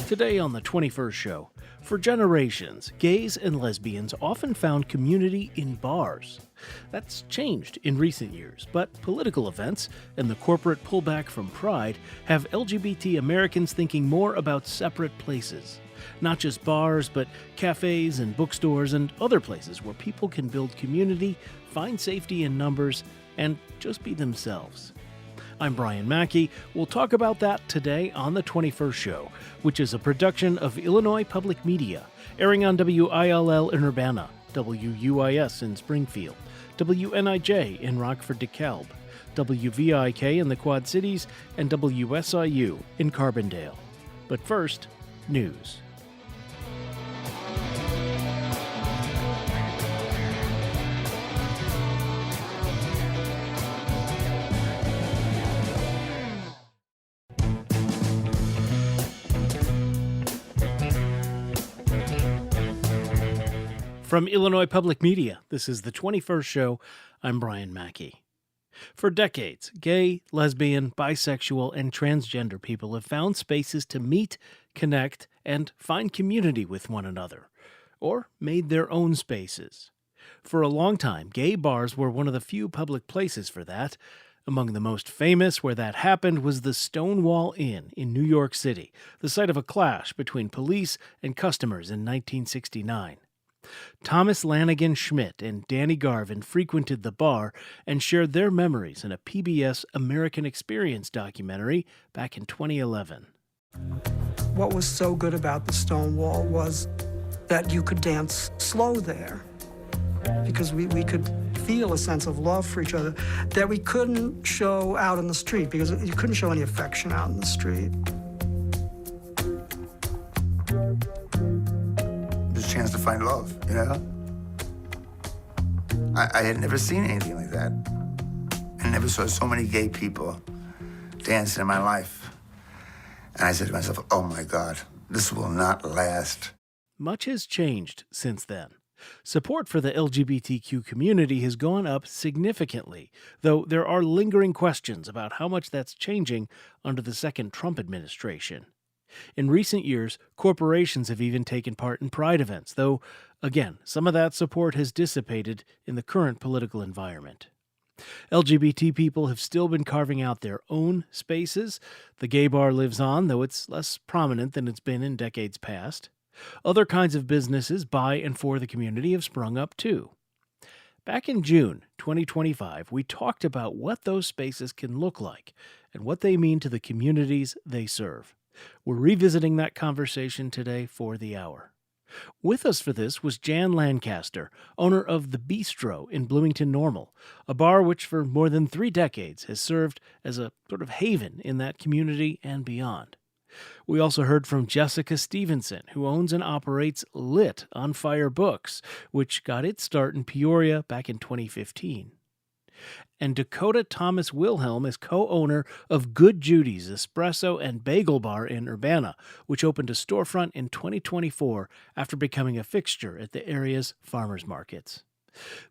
Today on the 21st show, for generations, gays and lesbians often found community in bars. That's changed in recent years, but political events and the corporate pullback from pride have LGBT Americans thinking more about separate places. Not just bars, but cafes and bookstores and other places where people can build community, find safety in numbers, and just be themselves. I'm Brian Mackey. We'll talk about that today on the 21st Show, which is a production of Illinois Public Media, airing on WILL in Urbana, WUIS in Springfield, WNIJ in Rockford DeKalb, WVIK in the Quad Cities, and WSIU in Carbondale. But first, news. From Illinois Public Media, this is the 21st Show. I'm Brian Mackey. For decades, gay, lesbian, bisexual, and transgender people have found spaces to meet, connect, and find community with one another, or made their own spaces. For a long time, gay bars were one of the few public places for that. Among the most famous where that happened was the Stonewall Inn in New York City, the site of a clash between police and customers in 1969. Thomas Lanigan Schmidt and Danny Garvin frequented the bar and shared their memories in a PBS American Experience documentary back in 2011. What was so good about the Stonewall was that you could dance slow there because we could feel a sense of love for each other that we couldn't show out in the street because you couldn't show any affection out in the street. A chance to find love, you know? I had never seen anything like that. I never saw so many gay people dancing in my life. And I said to myself, oh my God, this will not last. Much has changed since then. Support for the LGBTQ community has gone up significantly, though there are lingering questions about how much that's changing under the second Trump administration. In recent years, corporations have even taken part in pride events, though, again, some of that support has dissipated in the current political environment. LGBT people have still been carving out their own spaces. The gay bar lives on, though it's less prominent than it's been in decades past. Other kinds of businesses by and for the community have sprung up, too. Back in June 2025, we talked about what those spaces can look like and what they mean to the communities they serve. We're revisiting that conversation today for the hour. With us for this was Jan Lancaster, owner of The Bistro in Bloomington Normal, a bar which for more than 3 decades has served as a sort of haven in that community and beyond. We also heard from Jessica Stevenson, who owns and operates Lit on Fire Books, which got its start in Peoria back in 2015. And Dakota Thomas Wilhelm is co-owner of Good Judy's Espresso and Bagel Bar in Urbana, which opened a storefront in 2024 after becoming a fixture at the area's farmers markets.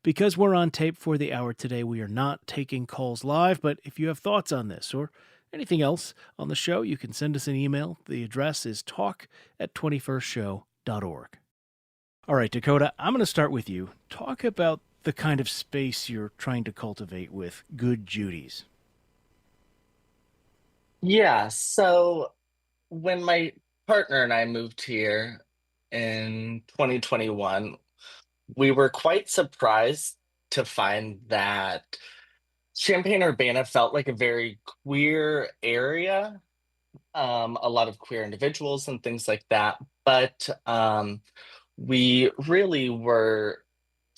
Because we're on tape for the hour today, we are not taking calls live, but if you have thoughts on this or anything else on the show, you can send us an email. The address is talk@21stshow.org. All right, Dakota, I'm going to start with you. Talk about the kind of space you're trying to cultivate with Good Judy's. Yeah, so when my partner and I moved here in 2021, we were quite surprised to find that Champaign-Urbana felt like a very queer area, a lot of queer individuals and things like that. But we really were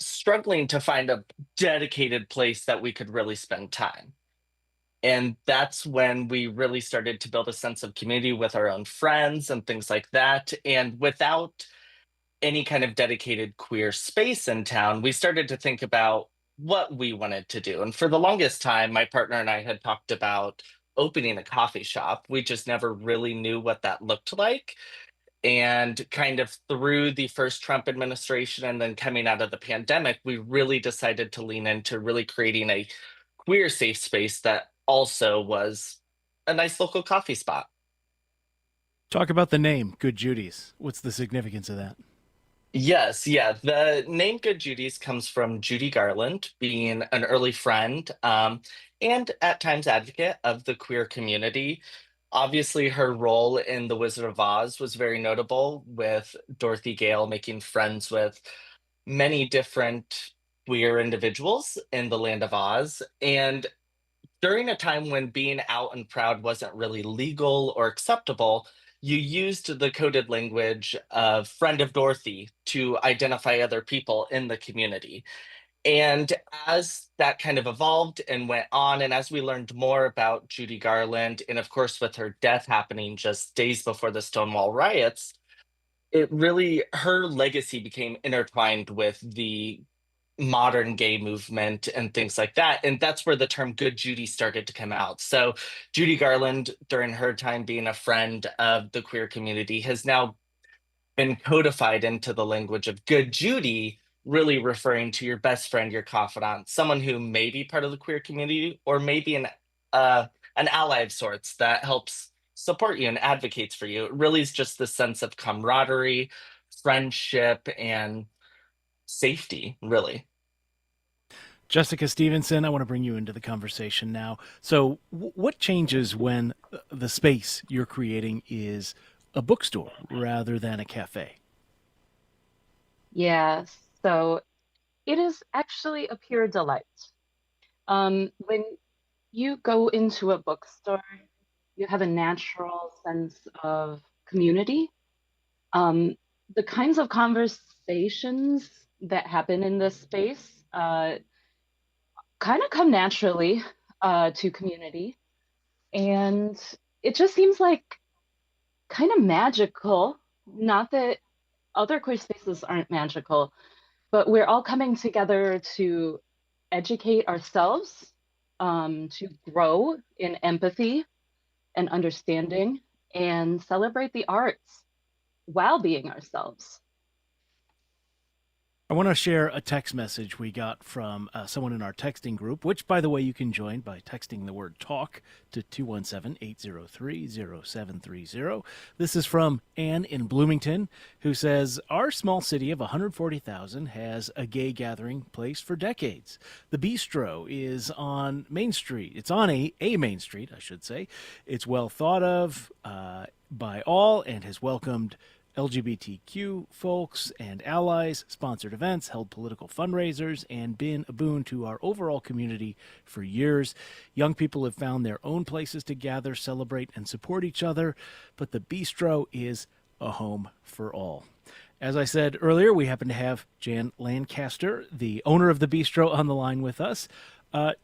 struggling to find a dedicated place that we could really spend time. And that's when we really started to build a sense of community with our own friends and things like that. And without any kind of dedicated queer space in town, we started to think about what we wanted to do. And for the longest time, my partner and I had talked about opening a coffee shop. We just never really knew what that looked like. And kind of through the first Trump administration and then coming out of the pandemic, we really decided to lean into really creating a queer safe space that also was a nice local coffee spot. Talk about the name, Good Judy's. What's the significance of that? Yes, yeah. The name Good Judy's comes from Judy Garland being an early friend and at times advocate of the queer community. Obviously, her role in The Wizard of Oz was very notable, with Dorothy Gale making friends with many different queer individuals in the land of Oz. And during a time when being out and proud wasn't really legal or acceptable, you used the coded language of friend of Dorothy to identify other people in the community. And as that kind of evolved and went on, and as we learned more about Judy Garland, and of course, with her death happening just days before the Stonewall riots, it really, her legacy became intertwined with the modern gay movement and things like that. And that's where the term Good Judy started to come out. So Judy Garland, during her time being a friend of the queer community, has now been codified into the language of Good Judy, really referring to your best friend, your confidant, someone who may be part of the queer community or maybe an ally of sorts that helps support you and advocates for you. It really is just the sense of camaraderie, friendship, and safety, really. Jessica Stevenson, I want to bring you into the conversation now. So, what changes when the space you're creating is a bookstore rather than a cafe? Yeah, so it is actually a pure delight. When you go into a bookstore, you have a natural sense of community. Um, the kinds of conversations that happen in this space kind of come naturally to community. And it just seems like kind of magical. Not that other queer spaces aren't magical, but we're all coming together to educate ourselves, to grow in empathy and understanding, and celebrate the arts while being ourselves. I want to share a text message we got from someone in our texting group, which, by the way, you can join by texting the word talk to 217-803-0730. This is from Anne in Bloomington, who says, our small city of 140,000 has a gay gathering place for decades. The Bistro is on Main Street. It's on a Main Street, I should say. It's well thought of by all and has welcomed LGBTQ folks and allies, sponsored events, held political fundraisers, and been a boon to our overall community for years. Young people have found their own places to gather, celebrate, and support each other, but the Bistro is a home for all. As I said earlier, we happen to have Jan Lancaster, the owner of the Bistro, on the line with us.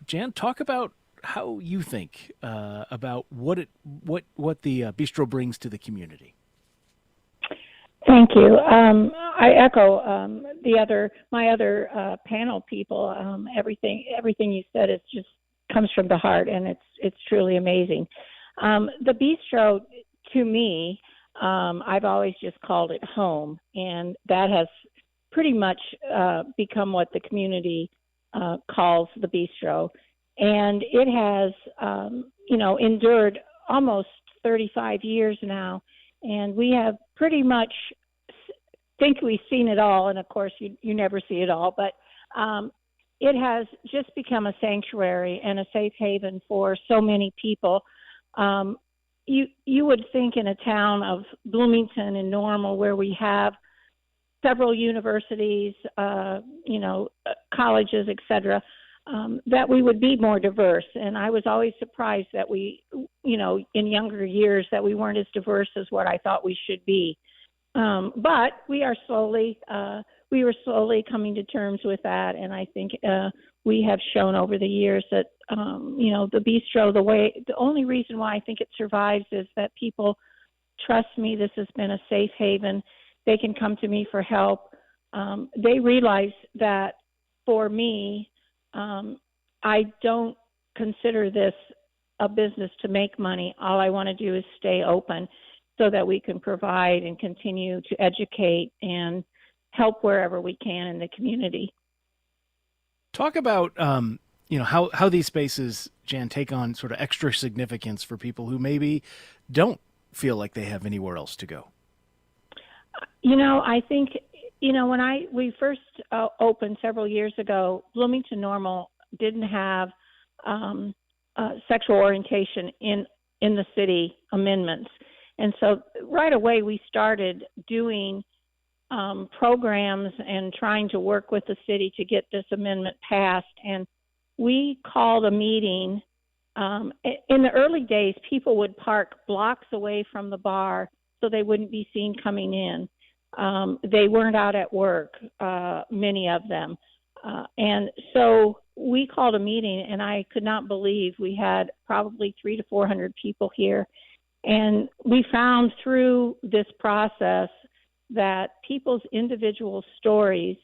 Jan, talk about how you think about what the Bistro brings to the community. Thank you. I echo my other panel people. Everything you said is just comes from the heart, and it's truly amazing. The bistro, to me, I've always just called it home, and that has pretty much become what the community calls the bistro, and it has endured almost 35 years now. And we have pretty much think we've seen it all. And of course, you never see it all. But it has just become a sanctuary and a safe haven for so many people. You would think in a town of Bloomington and Normal, where we have several universities, colleges, etc., that we would be more diverse. And I was always surprised that we, in younger years, that we weren't as diverse as what I thought we should be. But we were slowly coming to terms with that. And I think we have shown over the years that, the bistro, the only reason why I think it survives is that people trust me. This has been a safe haven. They can come to me for help. They realize that for me, I don't consider this a business to make money. All I want to do is stay open so that we can provide and continue to educate and help wherever we can in the community. Talk about how these spaces, Jan, take on sort of extra significance for people who maybe don't feel like they have anywhere else to go? I think, when we first opened several years ago, Bloomington Normal didn't have sexual orientation in the city amendments. And so right away we started doing programs and trying to work with the city to get this amendment passed. And we called a meeting. In the early days, people would park blocks away from the bar so they wouldn't be seen coming in. They weren't out at work, many of them. And so we called a meeting, and I could not believe we had probably 300 to 400 people here. And we found through this process that people's individual stories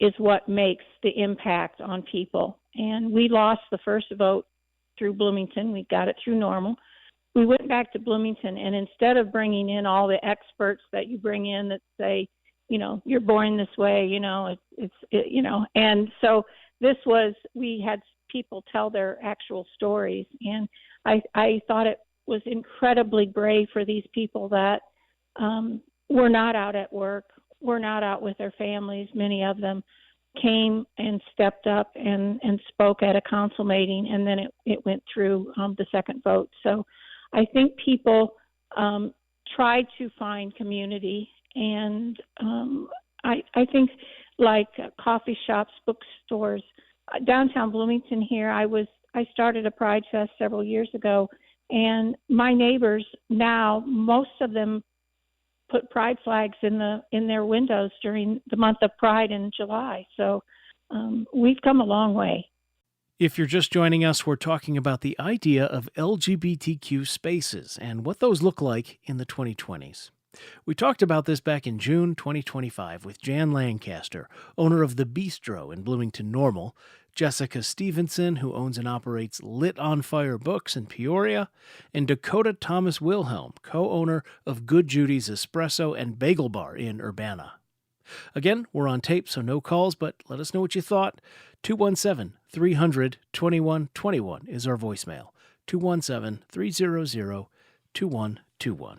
is what makes the impact on people. And we lost the first vote through Bloomington. We got it through Normal. We went back to Bloomington, and instead of bringing in all the experts that you bring in that say, you're born this way, and so we had people tell their actual stories. And I thought it was incredibly brave for these people that were not out at work, were not out with their families. Many of them came and stepped up and spoke at a council meeting, and then it went through the second vote. So I think people tried to find community, and I think like coffee shops, bookstores, downtown Bloomington here, I started a Pride Fest several years ago, and my neighbors now, most of them put pride flags in their windows during the month of Pride in July. So we've come a long way. If you're just joining us, we're talking about the idea of LGBTQ spaces and what those look like in the 2020s. We talked about this back in June 2025 with Jan Lancaster, owner of The Bistro in Bloomington Normal, Jessica Stevenson, who owns and operates Lit on Fire Books in Peoria, and Dakota Thomas Wilhelm, co-owner of Good Judy's Espresso and Bagel Bar in Urbana. Again, we're on tape, so no calls, but let us know what you thought. 217-300-2121 is our voicemail. 217-300-2121.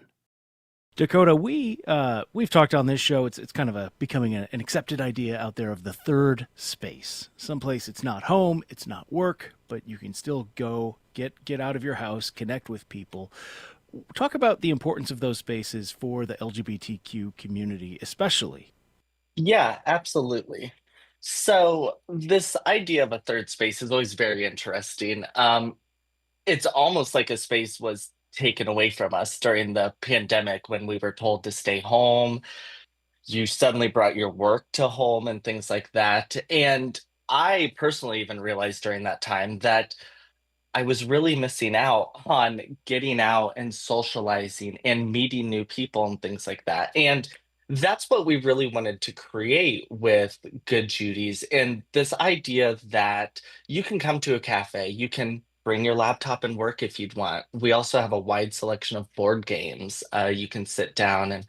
Dakota, we've talked on this show. It's kind of becoming an accepted idea out there of the third space. Someplace it's not home, it's not work, but you can still go get out of your house, connect with people. Talk about the importance of those spaces for the LGBTQ community, especially. Yeah, absolutely. So this idea of a third space is always very interesting. It's almost like a space was taken away from us during the pandemic when we were told to stay home. You suddenly brought your work to home and things like that. And I personally even realized during that time that I was really missing out on getting out and socializing and meeting new people and things like that. And that's what we really wanted to create with Good Judy's. And this idea that you can come to a cafe, you can bring your laptop and work if you'd want. We also have a wide selection of board games you can sit down and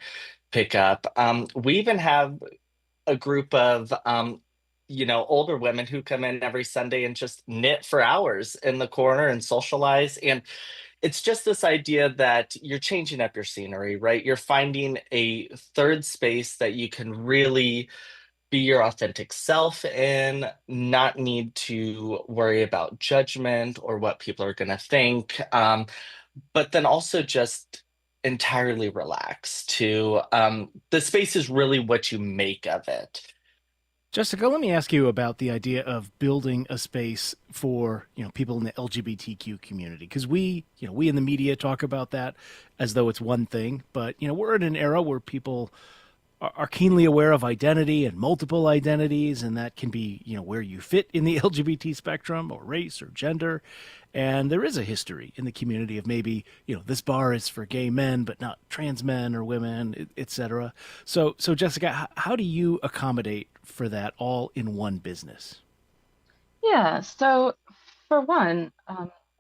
pick up. We even have a group of older women who come in every Sunday and just knit for hours in the corner and socialize. And it's just this idea that you're changing up your scenery, right? You're finding a third space that you can really be your authentic self in, not need to worry about judgment or what people are going to think, but then also just entirely relax to the space is really what you make of it. Jessica, let me ask you about the idea of building a space for, people in the LGBTQ community, because we in the media talk about that as though it's one thing, but we're in an era where people are keenly aware of identity and multiple identities, and that can be, where you fit in the LGBT spectrum or race or gender. And there is a history in the community of maybe, this bar is for gay men, but not trans men or women, etc. So Jessica, how do you accommodate for that all in one business? Yeah, so for one,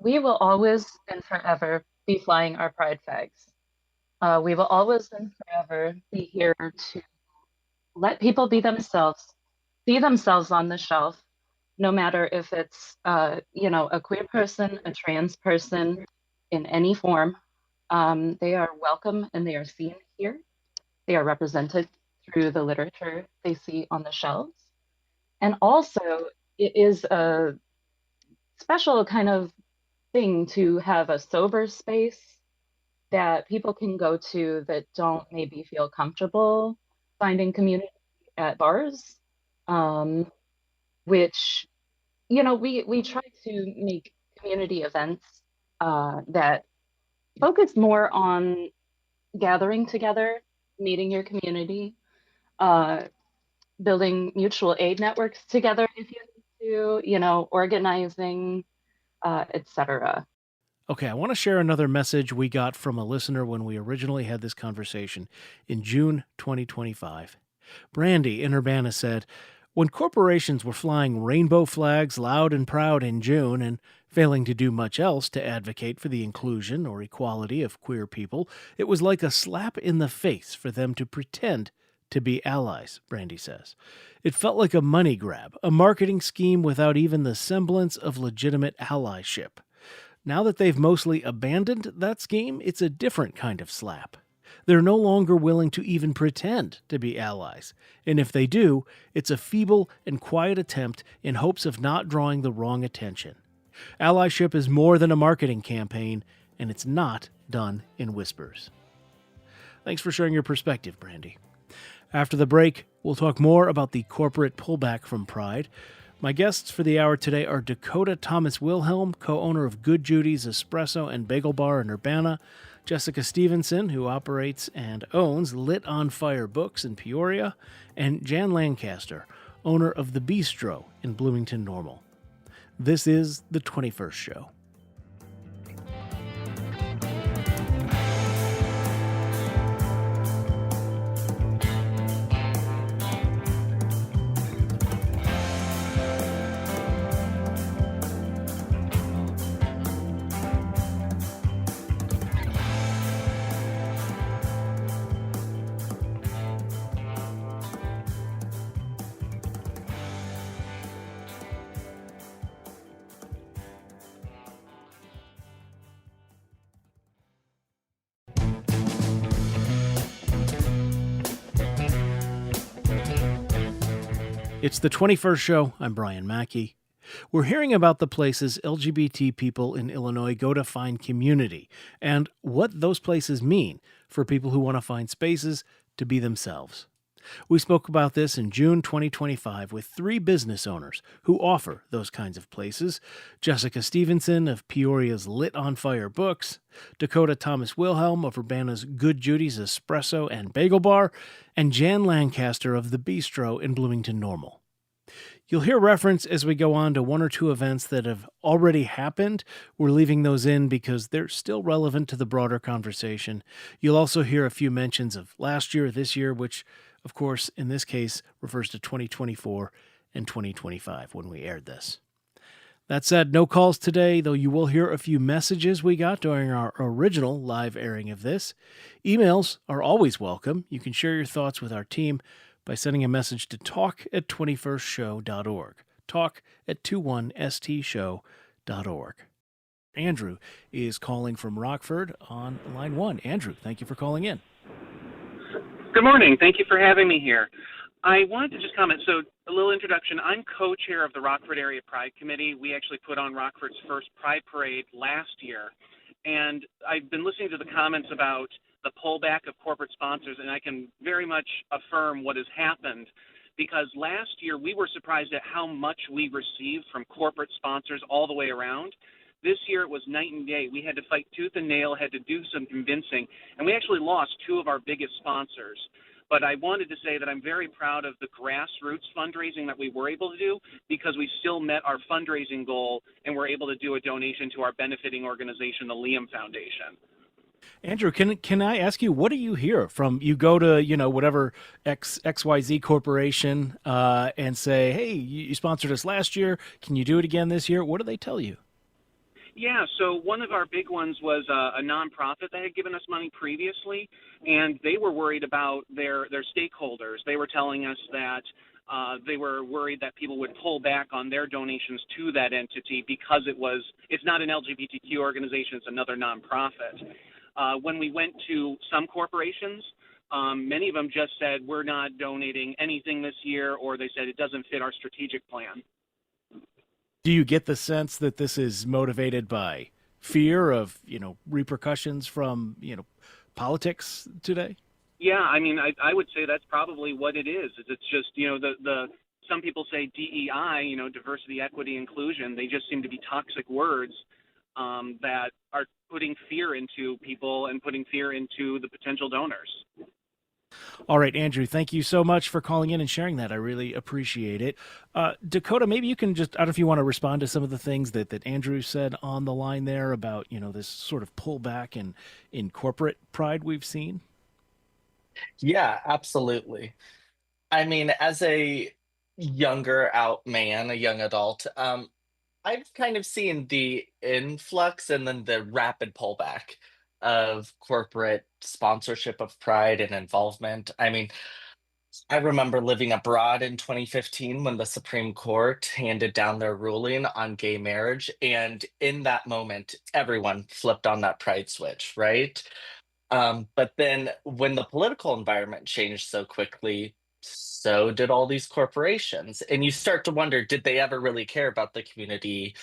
we will always and forever be flying our pride flags. We will always and forever be here to let people be themselves, see themselves on the shelf, no matter if it's, a queer person, a trans person in any form. They are welcome and they are seen here. They are represented through the literature they see on the shelves. And also, it is a special kind of thing to have a sober space that people can go to that don't maybe feel comfortable finding community at bars, um, which, we try to make community events that focus more on gathering together, meeting your community, uh, building mutual aid networks together if you need to, organizing, etc. Okay, I want to share another message we got from a listener when we originally had this conversation in June 2025. Brandy in Urbana said, when corporations were flying rainbow flags loud and proud in June and failing to do much else to advocate for the inclusion or equality of queer people, it was like a slap in the face for them to pretend to be allies, Brandy says. It felt like a money grab, a marketing scheme without even the semblance of legitimate allyship. Now that they've mostly abandoned that scheme, it's a different kind of slap. They're no longer willing to even pretend to be allies. And if they do, it's a feeble and quiet attempt in hopes of not drawing the wrong attention. Allyship is more than a marketing campaign, and it's not done in whispers. Thanks for sharing your perspective, Brandy. After the break, we'll talk more about the corporate pullback from Pride. My guests for the hour today are Dakota Thomas Wilhelm, co-owner of Good Judy's Espresso and Bagel Bar in Urbana, Jessica Stevenson, who operates and owns Lit on Fire Books in Peoria, and Jan Lancaster, owner of The Bistro in Bloomington Normal. This is The 21st Show. It's the 21st Show. I'm Brian Mackey. We're hearing about the places LGBT people in Illinois go to find community and what those places mean for people who want to find spaces to be themselves. We spoke about this in June 2025 with 3 business owners who offer those kinds of places: Jessica Stevenson of Peoria's Lit on Fire Books, Dakota Thomas Wilhelm of Urbana's Good Judy's Espresso and Bagel Bar, and Jan Lancaster of The Bistro in Bloomington Normal. You'll hear reference as we go on to 1 or 2 events that have already happened. We're leaving those in because they're still relevant to the broader conversation. You'll also hear a few mentions of last year, this year, which, of course, in this case, refers to 2024 and 2025 when we aired this. That said, no calls today, though you will hear a few messages we got during our original live airing of this. Emails are always welcome. You can share your thoughts with our team by sending a message to talk@21stshow.org. talk@21stshow.org. Andrew is calling from Rockford on line 1. Andrew, thank you for calling in. Good morning. Thank you for having me here. I wanted to just comment. So a little introduction. I'm co-chair of the Rockford Area Pride Committee. We actually put on Rockford's first Pride Parade last year. And I've been listening to the comments about the pullback of corporate sponsors, and I can very much affirm what has happened, because last year we were surprised at how much we received from corporate sponsors all the way around. This year it was night and day. We had to fight tooth and nail, had to do some convincing, and we actually lost 2 of our biggest sponsors. But I wanted to say that I'm very proud of the grassroots fundraising that we were able to do, because we still met our fundraising goal and were able to do a donation to our benefiting organization, the Liam Foundation. Andrew, can I ask you, what do you hear from, you go to, whatever XYZ corporation and say, hey, you sponsored us last year. Can you do it again this year? What do they tell you? Yeah, so one of our big ones was a nonprofit that had given us money previously, and they were worried about their stakeholders. They were telling us that they were worried that people would pull back on their donations to that entity because it's not an LGBTQ organization, it's another nonprofit. When we went to some corporations, many of them just said, we're not donating anything this year, or they said it doesn't fit our strategic plan. Do you get the sense that this is motivated by fear of, repercussions from, politics today? Yeah, I mean, I would say that's probably what it is. It's just, some people say DEI, diversity, equity, inclusion. They just seem to be toxic words that are putting fear into people and putting fear into the potential donors. All right, Andrew, thank you so much for calling in and sharing that. I really appreciate it. Dakota, maybe you can just, I don't know if you want to respond to some of the things that Andrew said on the line there about, this sort of pullback in corporate pride we've seen. Yeah, absolutely. I mean, as a younger out man, a young adult, I've kind of seen the influx and then the rapid pullback of corporate sponsorship of pride and involvement. I mean, I remember living abroad in 2015 when the Supreme Court handed down their ruling on gay marriage. And in that moment, everyone flipped on that pride switch, right? But then when the political environment changed so quickly, so did all these corporations. And you start to wonder, did they ever really care about the community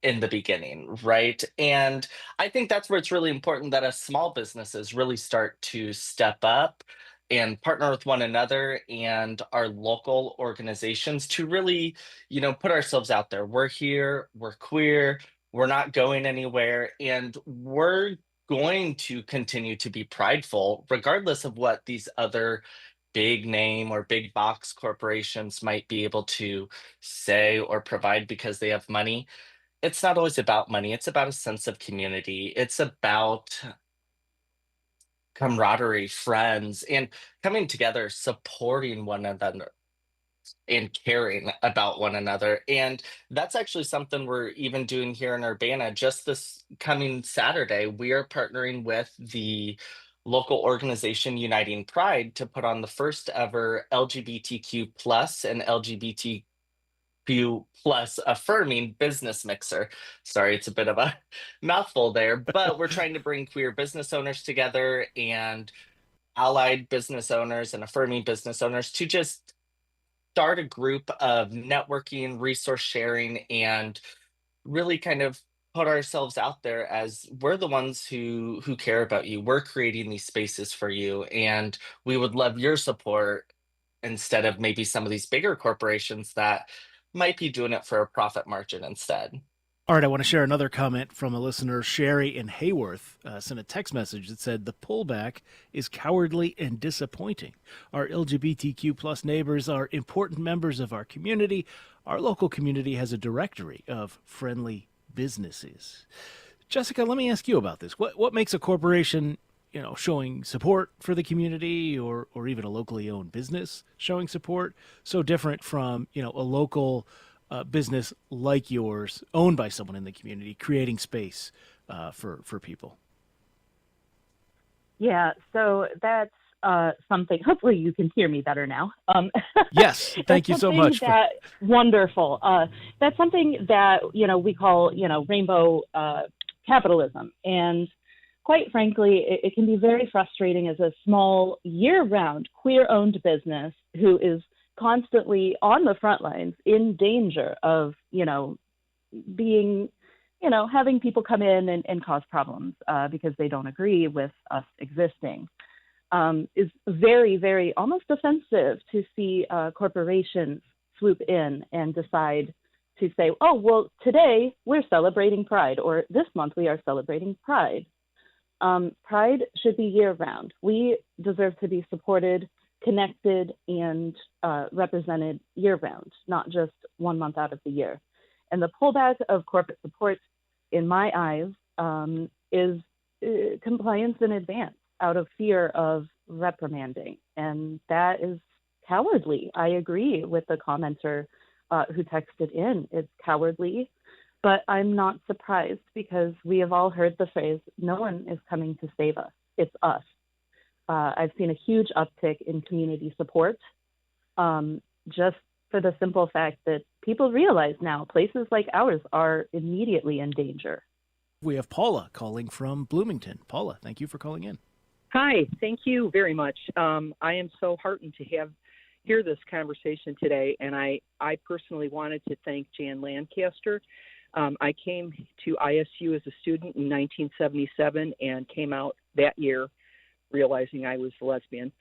in the beginning, right? And I think that's where it's really important that as small businesses really start to step up and partner with one another and our local organizations to really, put ourselves out there. We're here, we're queer, we're not going anywhere, and we're going to continue to be prideful, regardless of what these other big name or big box corporations might be able to say or provide because they have money. It's not always about money. It's about a sense of community. It's about camaraderie, friends, and coming together, supporting one another and caring about one another. And that's actually something we're even doing here in Urbana. Just this coming Saturday, we are partnering with the local organization Uniting Pride to put on the first ever LGBTQ plus and LGBTQ plus affirming business mixer. Sorry, it's a bit of a mouthful there, but we're trying to bring queer business owners together and allied business owners and affirming business owners to just start a group of networking, resource sharing, and really kind of put ourselves out there as we're the ones who care about you. We're creating these spaces for you, and we would love your support instead of maybe some of these bigger corporations that might be doing it for a profit margin instead. All right, I want to share another comment from a listener, Sherry in Hayworth, sent a text message that said, the pullback is cowardly and disappointing. Our LGBTQ plus neighbors are important members of our community. Our local community has a directory of friendly businesses. Jessica, let me ask you about this. What makes a corporation, showing support for the community or even a locally owned business showing support so different from, a local business like yours, owned by someone in the community, creating space for people? Yeah, so that's something. Hopefully, you can hear me better now. Yes, thank you so much. Wonderful. That's something that we call rainbow capitalism, and quite frankly, it can be very frustrating as a small, year-round, queer-owned business who is constantly on the front lines in danger of, being, having people come in and cause problems because they don't agree with us existing, is very, very almost offensive to see corporations swoop in and decide to say, oh, well, today we're celebrating Pride, or this month we are celebrating Pride. Pride should be year-round. We deserve to be supported, connected, and represented year-round, not just 1 month out of the year. And the pullback of corporate support, in my eyes, is compliance in advance out of fear of reprimanding. And that is cowardly. I agree with the commenter who texted in. It's cowardly, but I'm not surprised because we have all heard the phrase, no one is coming to save us. It's us. I've seen a huge uptick in community support, just for the simple fact that people realize now places like ours are immediately in danger. We have Paula calling from Bloomington. Paula, thank you for calling in. Hi, thank you very much. I am so heartened to hear this conversation today, and I personally wanted to thank Jan Lancaster. I came to ISU as a student in 1977 and came out that year realizing I was a lesbian.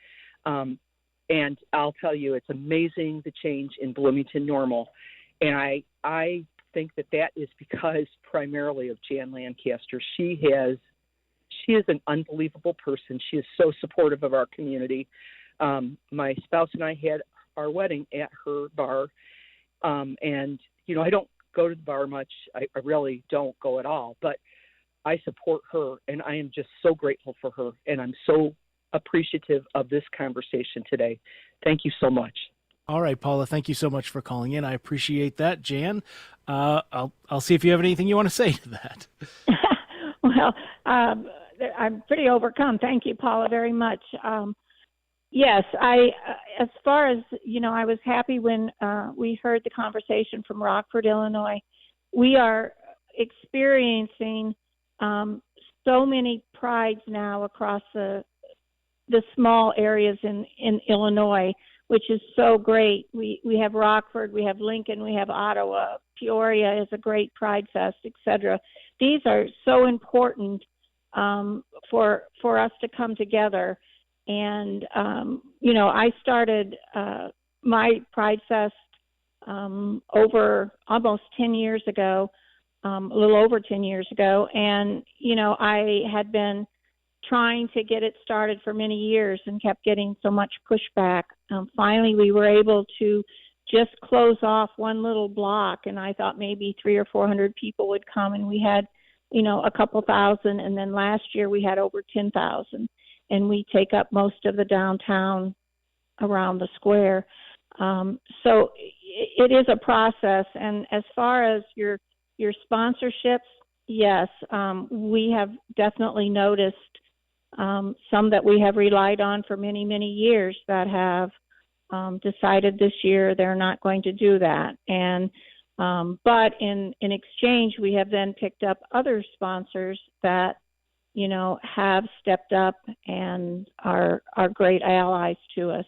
And I'll tell you, it's amazing the change in Bloomington Normal. And I think that is because primarily of Jan Lancaster. She is an unbelievable person. She is so supportive of our community. My spouse and I had our wedding at her bar. And, I don't go to the bar much. I really don't go at all. But I support her, and I am just so grateful for her. And I'm so appreciative of this conversation today. Thank you so much. All right, Paula, thank you so much for calling in. I appreciate that. Jan, I'll see if you have anything you want to say to that. Well, I'm pretty overcome. Thank you, Paula, very much. Yes, as far as, I was happy when we heard the conversation from Rockford, Illinois. We are experiencing so many prides now across the small areas in Illinois, which is so great. We have Rockford, we have Lincoln, we have Ottawa, Peoria is a great Pride Fest, etc. These are so important for us to come together. And, I started my Pride Fest over almost 10 years ago, a little over 10 years ago. And, I had been trying to get it started for many years and kept getting so much pushback. Finally, we were able to just close off one little block, and I thought maybe 300 or 400 people would come, and we had, a couple thousand, and then last year we had over 10,000, and we take up most of the downtown around the square. So it is a process, and as far as your sponsorships, yes, we have definitely noticed some that we have relied on for many, many years that have decided this year they're not going to do that. And but in exchange, we have then picked up other sponsors that, have stepped up and are great allies to us.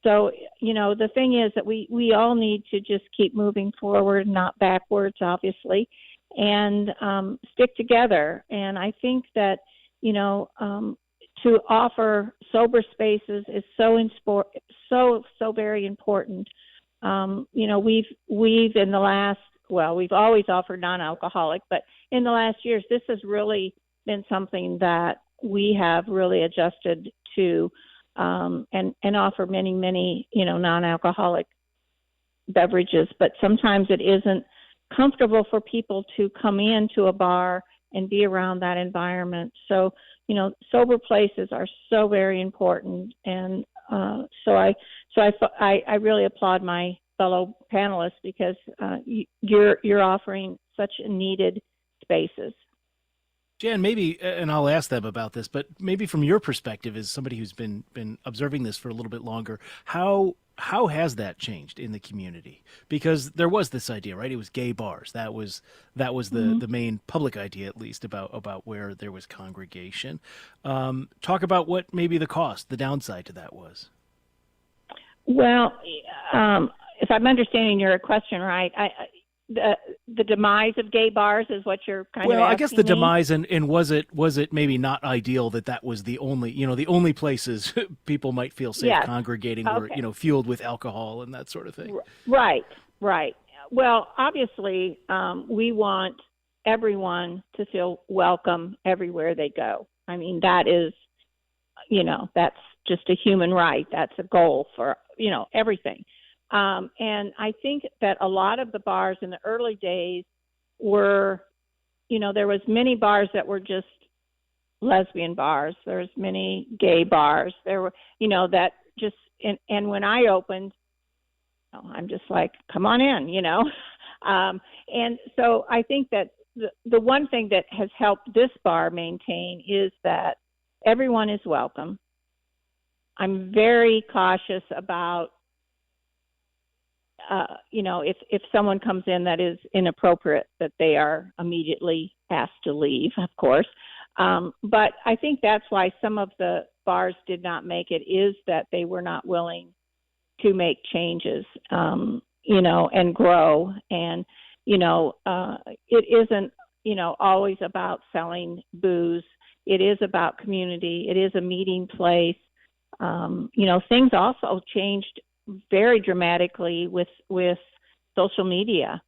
So, the thing is that we all need to just keep moving forward, not backwards, obviously, and stick together. And I think that, to offer sober spaces is so very important. We've in the last, we've always offered non-alcoholic, but in the last years, this has really been something that we have really adjusted to, and offer many, many, non-alcoholic beverages. But sometimes it isn't comfortable for people to come into a bar and be around that environment. So, sober places are so very important. And so I really applaud my fellow panelists because you're offering such needed spaces. Jan, maybe, and I'll ask them about this, but maybe from your perspective as somebody who's been observing this for a little bit longer, how has that changed in the community? Because there was this idea, right? It was gay bars. That was the main public idea, at least, about where there was congregation. Talk about what maybe the cost, the downside to that was. Well, if I'm understanding your question right, the demise of gay bars is what you're kind of asking. Well, I guess the me? demise, and was it maybe not ideal that was the only places people might feel safe congregating were, fueled with alcohol and that sort of thing. Right. Well, obviously, we want everyone to feel welcome everywhere they go. I mean, that is, that's just a human right. That's a goal for, everything. And I think that a lot of the bars in the early days were, there was many bars that were just lesbian bars. There's many gay bars. There were, that just, and when I opened, I'm just like, come on in, and so I think that the one thing that has helped this bar maintain is that everyone is welcome. I'm very cautious about if someone comes in that is inappropriate, that they are immediately asked to leave, of course. But I think that's why some of the bars did not make it, is that they were not willing to make changes, and grow. And, it isn't, always about selling booze. It is about community. It is a meeting place. Things also changed very dramatically with social media.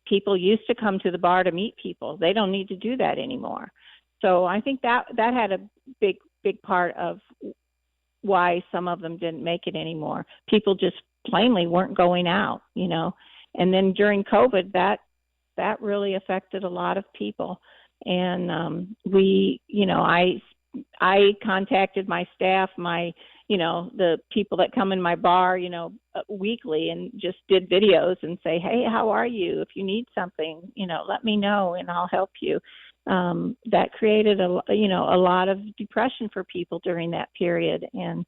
People used to come to the bar to meet people. They don't need to do that anymore. So I think that had a big part of why some of them didn't make it anymore. People just plainly weren't going out, And then during COVID, that really affected a lot of people. And I contacted my staff, the people that come in my bar, weekly, and just did videos and say, hey, how are you? If you need something, let me know and I'll help you. That created a lot of depression for people during that period. And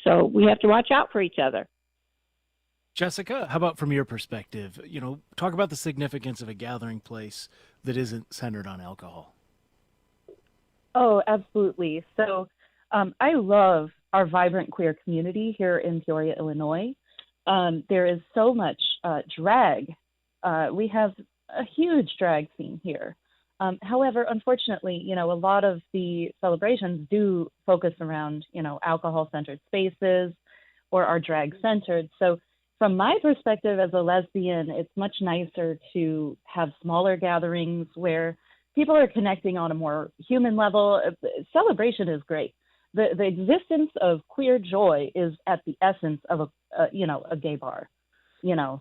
so we have to watch out for each other. Jessica, how about from your perspective? Talk about the significance of a gathering place that isn't centered on alcohol. Oh, absolutely. So I love our vibrant queer community here in Peoria, Illinois. There is so much drag. We have a huge drag scene here. However, unfortunately, a lot of the celebrations do focus around, alcohol-centered spaces or are drag-centered. So from my perspective as a lesbian, it's much nicer to have smaller gatherings where people are connecting on a more human level. Celebration is great. The existence of queer joy is at the essence of a gay bar.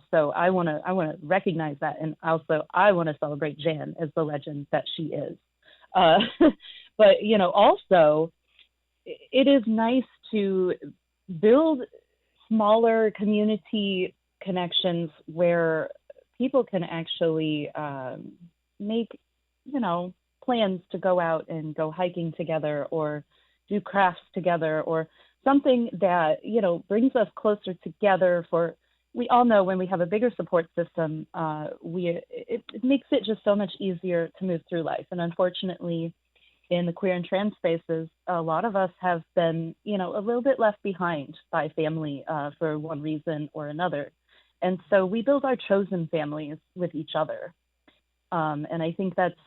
So I want to recognize that, and also I want to celebrate Jan as the legend that she is. But also it is nice to build smaller community connections where people can actually make plans to go out and go hiking together or do crafts together, or something that brings us closer together. For we all know when we have a bigger support system, it makes it just so much easier to move through life. And unfortunately, in the queer and trans spaces, a lot of us have been a little bit left behind by family for one reason or another. And so we build our chosen families with each other. And I think that's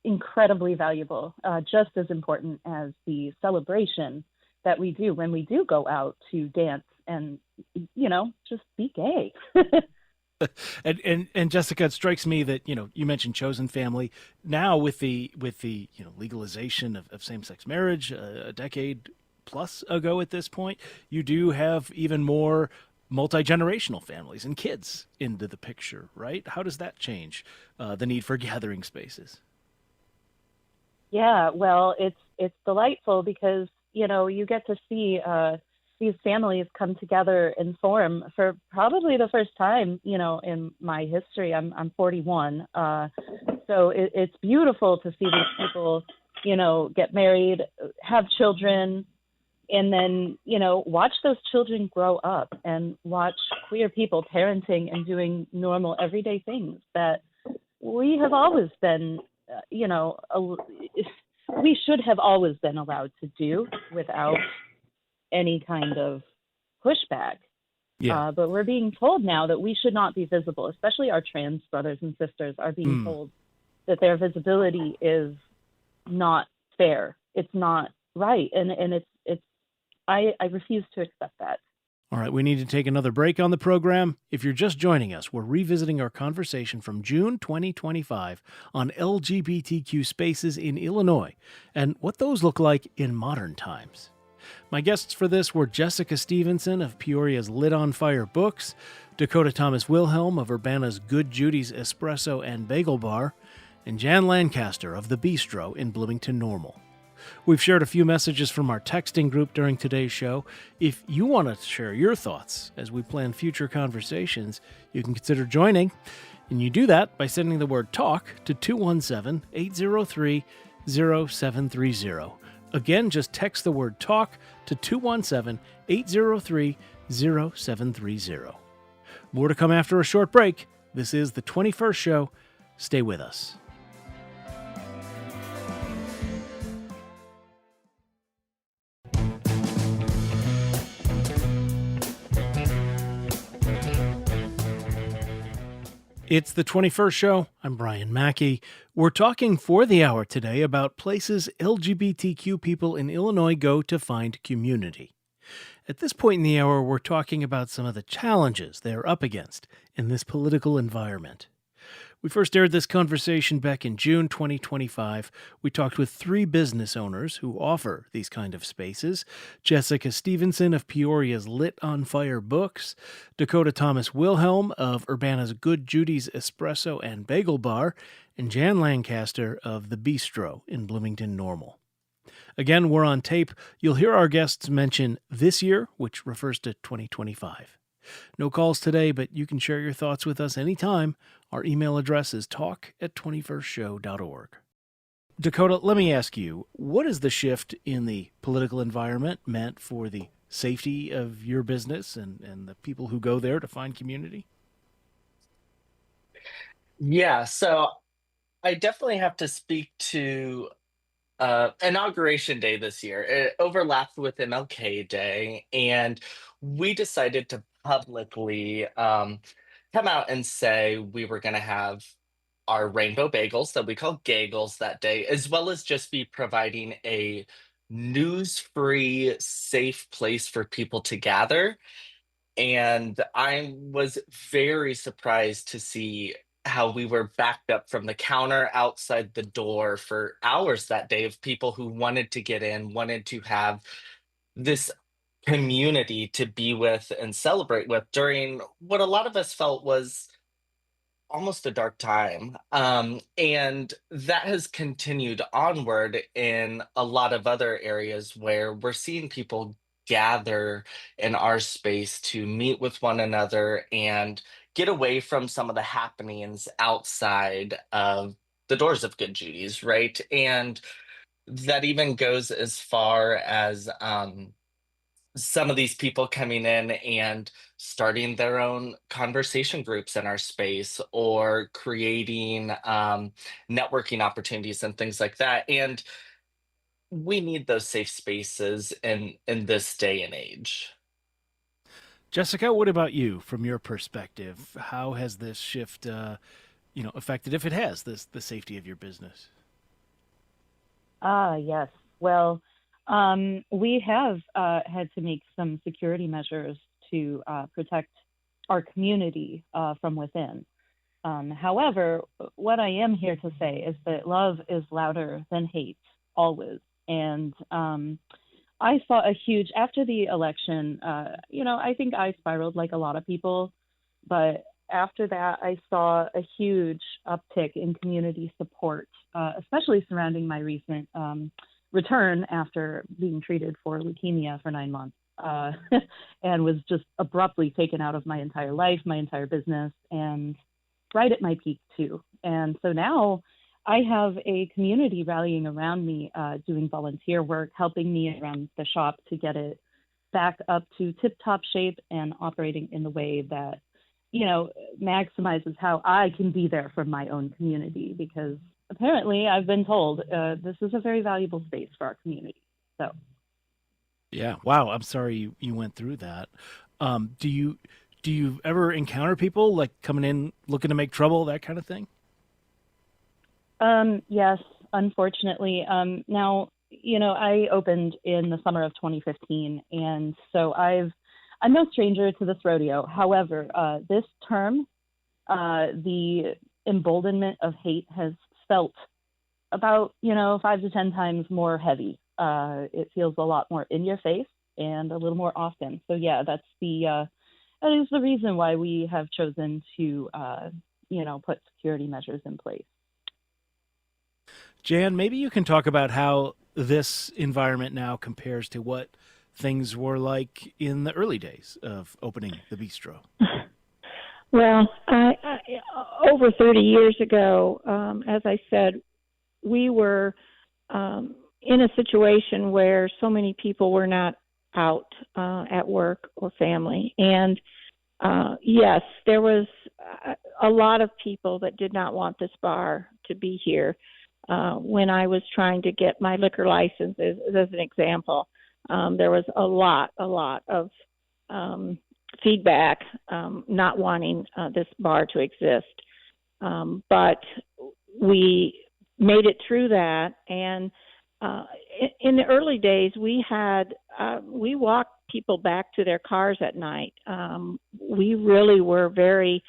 incredibly valuable, just as important as the celebration that we do when we do go out to dance and, just be gay. And Jessica, it strikes me that, you mentioned chosen family. Now with the legalization of same-sex marriage a decade plus ago at this point, you do have even more multi-generational families and kids into the picture, right? How does that change the need for gathering spaces? Yeah, well, it's delightful because, you get to see these families come together and form for probably the first time, in my history. I'm 41. So it's beautiful to see these people, get married, have children, and then, watch those children grow up and watch queer people parenting and doing normal everyday things that we have always been, we should have always been allowed to do without any kind of pushback. Yeah. But we're being told now that we should not be visible, especially our trans brothers and sisters are being told that their visibility is not fair. It's not right. And I refuse to accept that. All right, we need to take another break on the program. If you're just joining us, we're revisiting our conversation from June 2025 on LGBTQ spaces in Illinois and what those look like in modern times. My guests for this were Jessica Stevenson of Peoria's Lit on Fire Books, Dakota Thomas Wilhelm of Urbana's Good Judy's Espresso and Bagel Bar, and Jan Lancaster of The Bistro in Bloomington Normal. We've shared a few messages from our texting group during today's show. If you want to share your thoughts as we plan future conversations, you can consider joining. And you do that by sending the word TALK to 217-803-0730. Again, just text the word TALK to 217-803-0730. More to come after a short break. This is the 21st Show. Stay with us. It's the 21st Show. I'm Brian Mackey. We're talking for the hour today about places LGBTQ people in Illinois go to find community. At this point in the hour, we're talking about some of the challenges they're up against in this political environment. We first aired this conversation back in June 2025. We talked with 3 business owners who offer these kind of spaces: Jessica Stevenson of Peoria's Lit on Fire Books, Dakota Thomas Wilhelm of Urbana's Good Judy's Espresso and Bagel Bar, and Jan Lancaster of The Bistro in Bloomington Normal. Again, we're on tape. You'll hear our guests mention this year, which refers to 2025. No calls today, but you can share your thoughts with us anytime. Our email address is talk@21stshow.org. Dakota, let me ask you, what has the shift in the political environment meant for the safety of your business and the people who go there to find community? Yeah, so I definitely have to speak to Inauguration Day this year. It overlapped with MLK Day, and we decided to publicly come out and say we were going to have our rainbow bagels that we call gagels that day, as well as just be providing a news-free, safe place for people to gather. And I was very surprised to see how we were backed up from the counter outside the door for hours that day of people who wanted to get in, wanted to have this community to be with and celebrate with during what a lot of us felt was almost a dark time. And that has continued onward in a lot of other areas where we're seeing people gather in our space to meet with one another and get away from some of the happenings outside of the doors of Good Judy's, right? And that even goes as far as some of these people coming in and starting their own conversation groups in our space or creating networking opportunities and things like that. And we need those safe spaces in this day and age. Jessica, what about you from your perspective? How has this shift affected, if it has, the safety of your business? Yes. Well, we have had to make some security measures to protect our community from within. However, what I am here to say is that love is louder than hate, always. And I saw after the election, I think I spiraled like a lot of people, but after that, I saw a huge uptick in community support, especially surrounding my recent return after being treated for leukemia for 9 months, and was just abruptly taken out of my entire life, my entire business, and right at my peak too. And so now I have a community rallying around me, doing volunteer work, helping me around the shop to get it back up to tip-top shape and operating in the way that, maximizes how I can be there for my own community, because apparently I've been told this is a very valuable space for our community. So. Yeah. Wow. I'm sorry you went through that. Do you ever encounter people like coming in looking to make trouble, that kind of thing? Yes, unfortunately. Now, I opened in the summer of 2015, and so I'm no stranger to this rodeo. However, this term, the emboldenment of hate has felt about, 5 to 10 times more heavy. It feels a lot more in your face and a little more often. So yeah, that is the reason why we have chosen to, put security measures in place. Jan, maybe you can talk about how this environment now compares to what things were like in the early days of opening the bistro. Well, I over 30 years ago, as I said, we were in a situation where so many people were not out at work or family. And yes, there was a lot of people that did not want this bar to be here. When I was trying to get my liquor license, as an example, there was a lot of feedback not wanting this bar to exist. But we made it through that, and in the early days, we walked people back to their cars at night. We really were very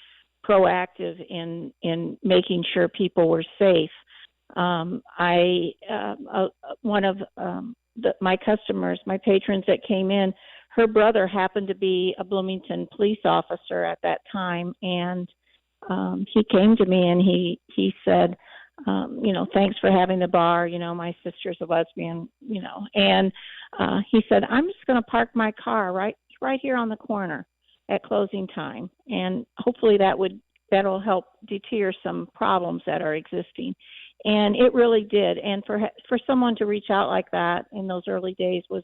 proactive in making sure people were safe. One of my customers, my patrons that came in, her brother happened to be a Bloomington police officer at that time, and he came to me and he said, thanks for having the bar. My sister's a lesbian, and he said, I'm just going to park my car right here on the corner at closing time, and hopefully that'll help deter some problems that are existing. And it really did. And for someone to reach out like that in those early days was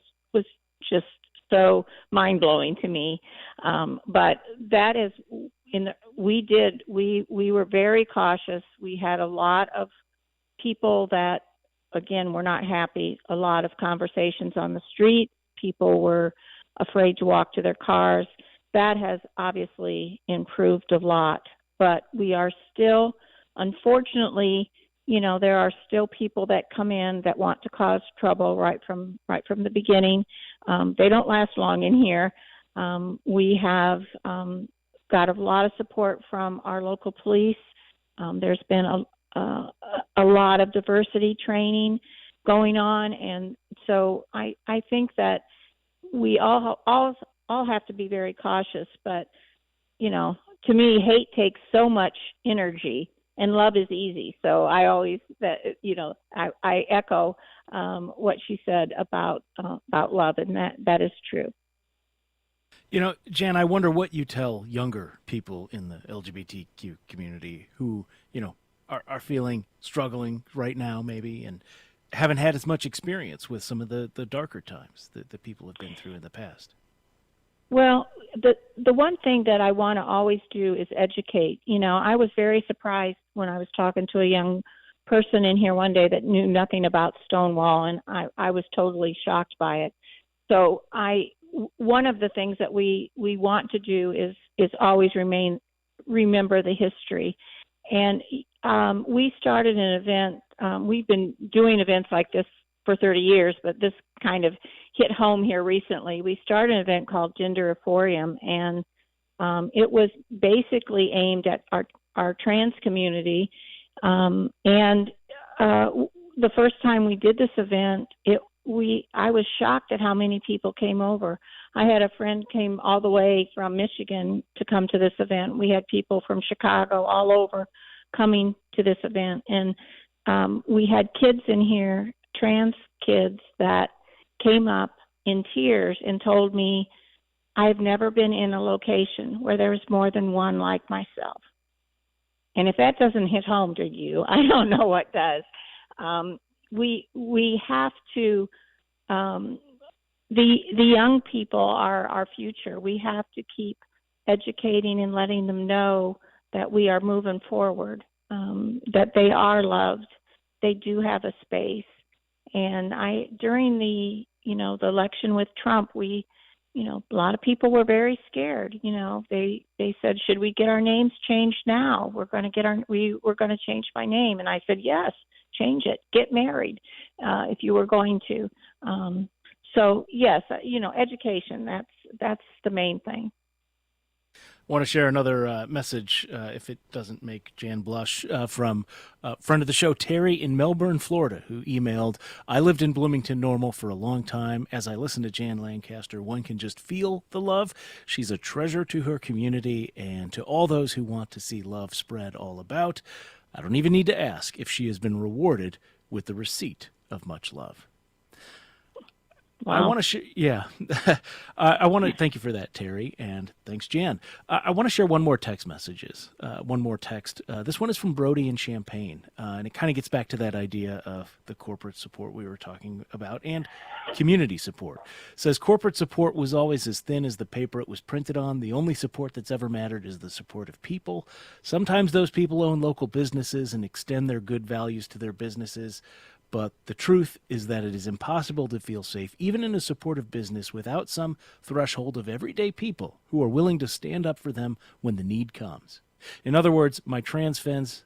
just so mind blowing to me. But that is we were very cautious. We had a lot of people that, again, were not happy. A lot of conversations on the street. People were afraid to walk to their cars. That has obviously improved a lot, but we are still, unfortunately, there are still people that come in that want to cause trouble right from the beginning. They don't last long in here. We have got a lot of support from our local police. There's been a lot of diversity training going on, and so I think that we all have to be very cautious. But to me, hate takes so much energy, and love is easy. So I always I echo what she said about love, and that is true. Jan, I wonder what you tell younger people in the LGBTQ community who, are feeling struggling right now maybe and haven't had as much experience with some of the darker times that people have been through in the past. Well, the one thing that I want to always do is educate. I was very surprised when I was talking to a young person in here one day that knew nothing about Stonewall, and I was totally shocked by it. So one of the things that we want to do is always remember the history. And we started an event. We've been doing events like this for 30 years, but this kind of hit home here recently. We started an event called Genderiphorium, and it was basically aimed at our trans community. And the first time we did this event, I was shocked at how many people came over. I had a friend came all the way from Michigan to come to this event. We had people from Chicago all over coming to this event. And we had kids in here, trans kids, that came up in tears and told me, I've never been in a location where there's more than one like myself. And if that doesn't hit home to you, I don't know what does. We have to, the young people are our future. We have to keep educating and letting them know that we are moving forward, that they are loved. They do have a space. And during the election with Trump, a lot of people were very scared. They said, should we get our names changed now? We're going to change my name. And I said, yes, change it. Get married if you were going to. So yes, education. That's the main thing. I want to share another message, if it doesn't make Jan blush, from a friend of the show, Terry in Melbourne, Florida, who emailed, I lived in Bloomington Normal for a long time. As I listen to Jan Lancaster, one can just feel the love. She's a treasure to her community and to all those who want to see love spread all about. I don't even need to ask if she has been rewarded with the receipt of much love. I Wow. want to I want to thank you for that, Terry, and thanks, Jan. I want to share one more text messages. One more text. This one is from Brody in Champaign, and it kind of gets back to that idea of the corporate support we were talking about and community support. It says corporate support was always as thin as the paper it was printed on. The only support that's ever mattered is the support of people. Sometimes those people own local businesses and extend their good values to their businesses. But the truth is that it is impossible to feel safe, even in a supportive business, without some threshold of everyday people who are willing to stand up for them when the need comes. In other words, my trans friends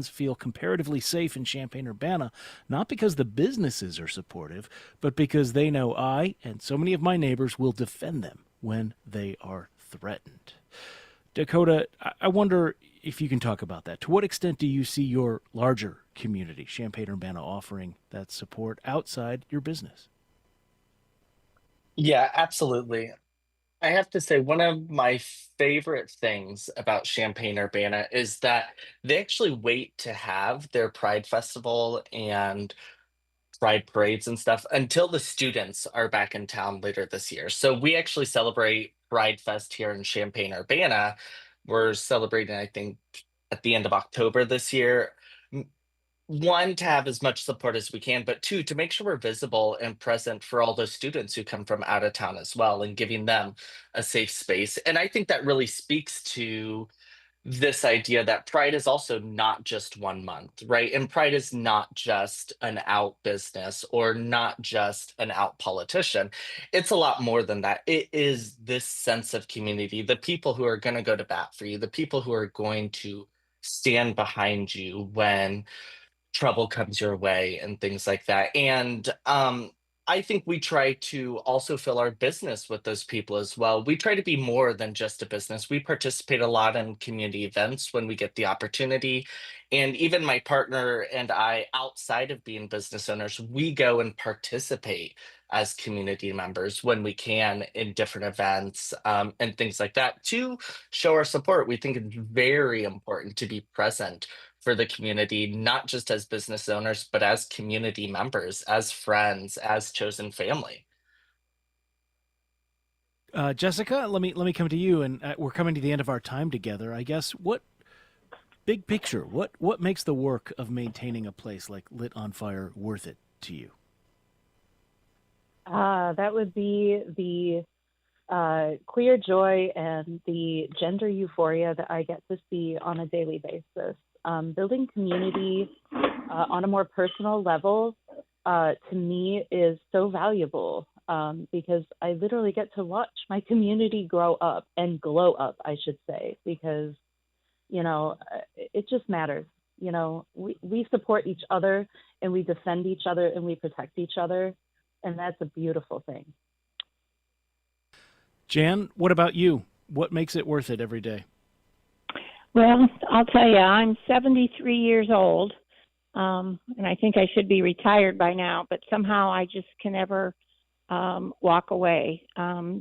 feel comparatively safe in Champaign-Urbana, not because the businesses are supportive, but because they know I and so many of my neighbors will defend them when they are threatened. Dakota, I wonder if you can talk about that. To what extent do you see your larger community, Champaign-Urbana, offering that support outside your business? Yeah, absolutely. I have to say, one of my favorite things about Champaign Urbana is that they actually wait to have their Pride Festival and Pride parades and stuff until the students are back in town later this year. So we actually celebrate Pride Fest here in Champaign Urbana. We're celebrating, I think, at the end of October this year. One, to have as much support as we can, but two, to make sure we're visible and present for all those students who come from out of town as well and giving them a safe space. And I think that really speaks to this idea that Pride is also not just 1 month, right? And Pride is not just an out business or not just an out politician. It's a lot more than that. It is this sense of community, the people who are going to go to bat for you, the people who are going to stand behind you when trouble comes your way and things like that. And I think we try to also fill our business with those people as well. We try to be more than just a business. We participate a lot in community events when we get the opportunity. And even my partner and I, outside of being business owners, we go and participate as community members when we can in different events and things like that to show our support. We think it's very important to be present for the community, not just as business owners, but as community members, as friends, as chosen family. Jessica, let me come to you, and we're coming to the end of our time together. I guess what big picture, what makes the work of maintaining a place like Lit on Fire worth it to you? That would be the queer joy and the gender euphoria that I get to see on a daily basis. Building community on a more personal level, to me, is so valuable because I literally get to watch my community grow up and glow up, I should say, because, it just matters. We support each other and we defend each other and we protect each other. And that's a beautiful thing. Jan, what about you? What makes it worth it every day? Well, I'll tell you, I'm 73 years old, and I think I should be retired by now, but somehow I just can never walk away.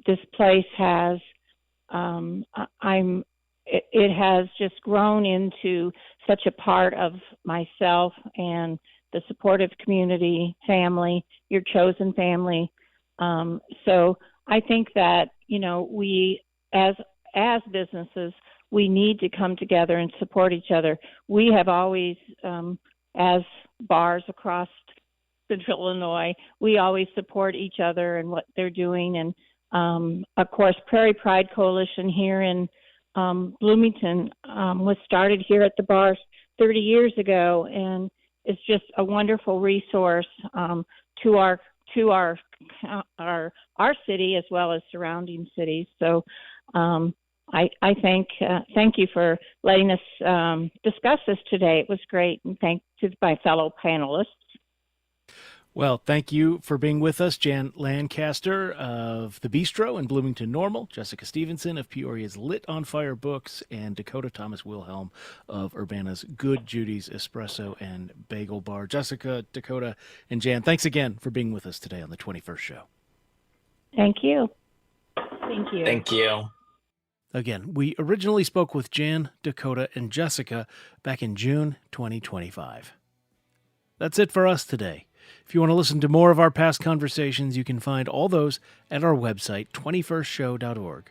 This place has, it has just grown into such a part of myself and the supportive community, family, your chosen family. So I think that, we as businesses, we need to come together and support each other. We have always, as bars across Central Illinois, we always support each other and what they're doing. And of course, Prairie Pride Coalition here in Bloomington was started here at the bars 30 years ago, and it's just a wonderful resource to our city as well as surrounding cities. So I thank you for letting us discuss this today. It was great, and thanks to my fellow panelists. Well, thank you for being with us, Jan Lancaster of The Bistro in Bloomington Normal, Jessica Stevenson of Peoria's Lit on Fire Books, and Dakota Thomas Wilhelm of Urbana's Good Judy's Espresso and Bagel Bar. Jessica, Dakota, and Jan, thanks again for being with us today on the 21st Show. Thank you. Thank you. Thank you. Again, we originally spoke with Jan, Dakota, and Jessica back in June 2025. That's it for us today. If you want to listen to more of our past conversations, you can find all those at our website, 21stshow.org.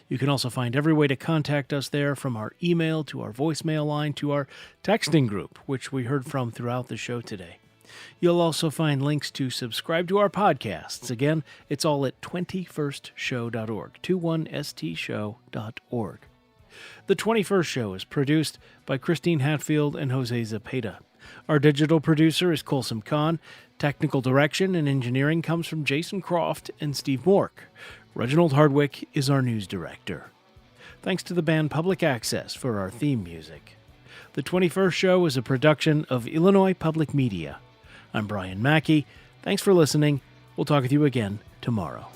You can also find every way to contact us there, from our email to our voicemail line to our texting group, which we heard from throughout the show today. You'll also find links to subscribe to our podcasts. Again, it's all at 21stshow.org, 21stshow.org. The 21st Show is produced by Christine Hatfield and Jose Zepeda. Our digital producer is Colson Kahn. Technical direction and engineering comes from Jason Croft and Steve Mork. Reginald Hardwick is our news director. Thanks to the band Public Access for our theme music. The 21st Show is a production of Illinois Public Media. I'm Brian Mackey. Thanks for listening. We'll talk with you again tomorrow.